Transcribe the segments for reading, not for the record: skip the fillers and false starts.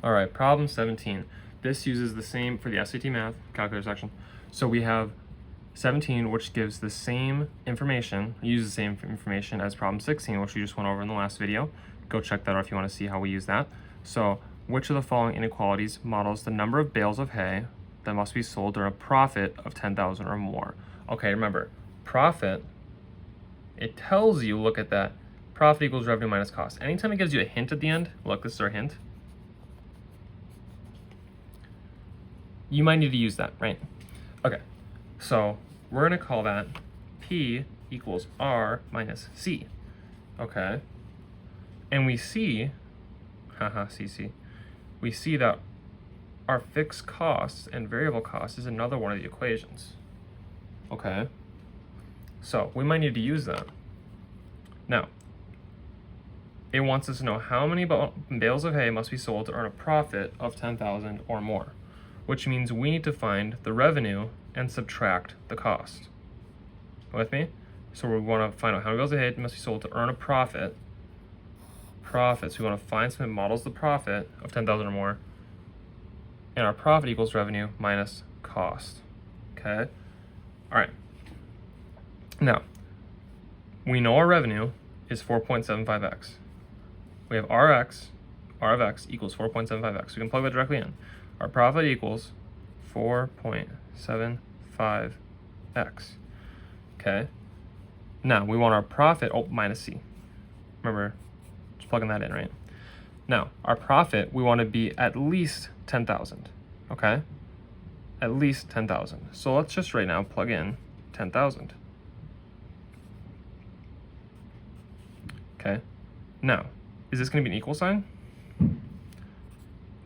All right, problem 17. This uses the same for the SAT math calculator section. So we have 17, which gives the same information, uses the same information as problem 16, which we just went over in the last video. Go check that out if you want to see how we use that. So which of the following inequalities models the number of bales of hay that must be sold during a profit of 10,000 or more? Okay, remember, profit, it tells you, look at that, profit equals revenue minus cost. Anytime it gives you a hint at the end, look, this is our hint, you might need to use that, right? Okay, so we're gonna call that P equals R minus C, okay? And we see, we see that our fixed costs and variable costs is another one of the equations, okay? So we might need to use that. Now, it wants us to know how many bales of hay must be sold to earn a profit of 10,000 or more, which means we need to find the revenue and subtract the cost. With me? So we want to find out how many bales of hay must be sold to earn a profit. So we want to find something that models the profit of 10,000 or more, and our profit equals revenue minus cost. Okay? All right. Now, we know our revenue is 4.75x. We have R of x equals 4.75x. We can plug that directly in. Our profit equals 4.75x. Okay? Now, we want our profit, minus C. Remember, just plugging that in, right? Now, our profit, we want to be at least 10,000. Okay? At least 10,000. So let's just right now plug in 10,000. Okay? Now, is this going to be an equal sign?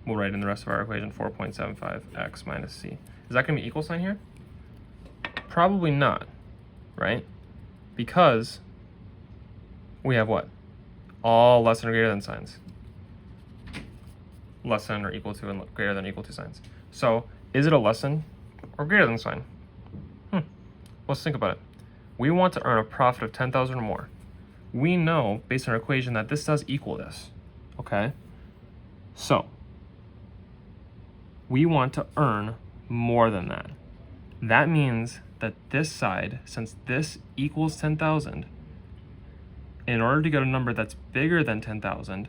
We'll write in the rest of our equation 4.75x minus C. Is that going to be equal sign here? Probably not, right? Because we have what? All less than or greater than signs. Less than or equal to and greater than or equal to signs. So is it a less than or greater than sign? Let's think about it. We want to earn a profit of 10,000 or more. We know, based on our equation, that this does equal this, okay? So, we want to earn more than that. That means that this side, since this equals 10,000, in order to get a number that's bigger than 10,000,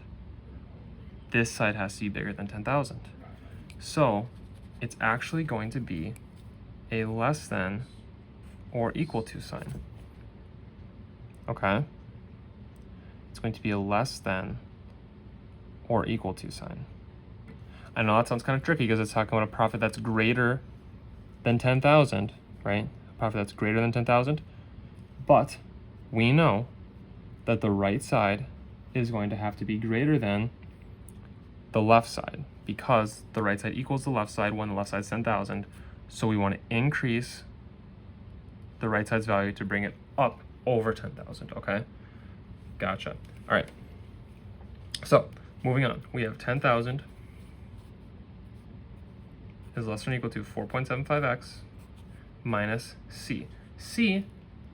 this side has to be bigger than 10,000. So, it's actually going to be a less than or equal to sign, okay? It's going to be a less than or equal to sign. I know that sounds kind of tricky because it's talking about a profit that's greater than 10,000, right? A profit that's greater than 10,000. But we know that the right side is going to have to be greater than the left side because the right side equals the left side when the left side is 10,000. So we want to increase the right side's value to bring it up over 10,000, okay? Gotcha. All right. So, moving on. We have 10,000 is less than or equal to 4.75x minus C. C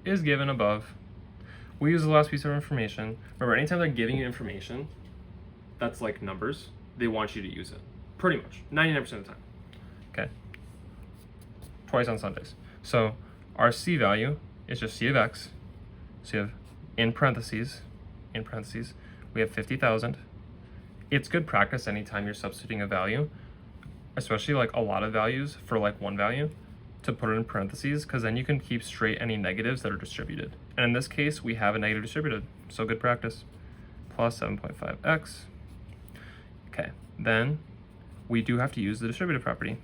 is given above. We use the last piece of information. Remember, anytime they're giving you information that's like numbers, they want you to use it. Pretty much. 99% of the time. Okay. Twice on Sundays. So, our C value is just C of x. So you have in parentheses, we have 50,000. It's good practice anytime you're substituting a value, especially like a lot of values for like one value, to put it in parentheses, because then you can keep straight any negatives that are distributed. And in this case, we have a negative distributed, so good practice. Plus 7.5x. Okay, then we do have to use the distributive property.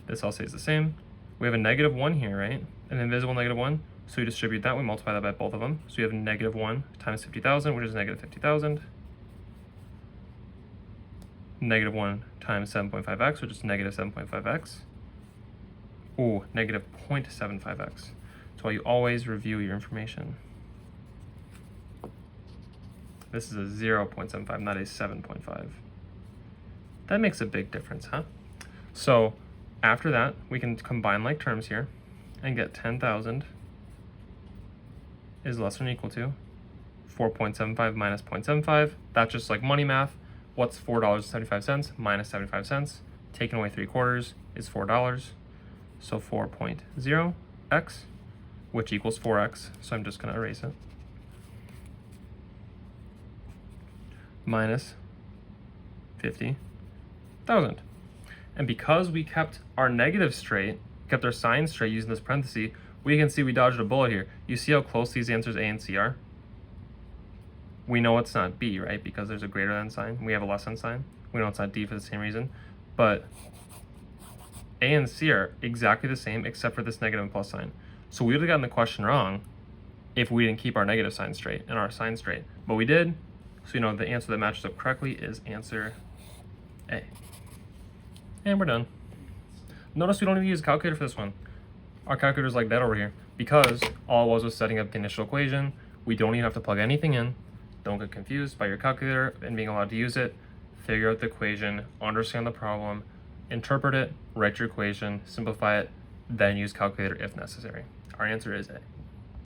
This all stays the same. We have a negative 1 here, right? An invisible negative 1. So we distribute that, we multiply that by both of them. So we have negative 1 times 50,000, which is negative 50,000. Negative 1 times 7.5x, which is negative 7.5x. Ooh, negative 0.75x. That's why you always review your information. This is a 0.75, not a 7.5. That makes a big difference, huh? So after that, we can combine like terms here and get 10,000 is less than or equal to 4.75 minus 0.75. That's just like money math. what's $4.75 minus 75 cents? Taking away 3/4 is $4. So 4.0x, which equals 4x. So I'm just going to erase it. Minus 50,000. And because we kept our negative straight, kept our sign straight using this parenthesis, we can see we dodged a bullet here. You see how close these answers A and C are? We know it's not B, right? Because there's a greater than sign. We have a less than sign. We know it's not D for the same reason. But A and C are exactly the same except for this negative and plus sign. So we would have gotten the question wrong if we didn't keep our negative sign straight and our sign straight. But we did. So you know the answer that matches up correctly is answer A. And we're done. Notice we don't even use a calculator for this one. Our calculator's like that over here. Because all it was setting up the initial equation. We don't even have to plug anything in. Don't get confused by your calculator and being allowed to use it. Figure out the equation, understand the problem, interpret it, write your equation, simplify it, then use calculator if necessary. Our answer is A.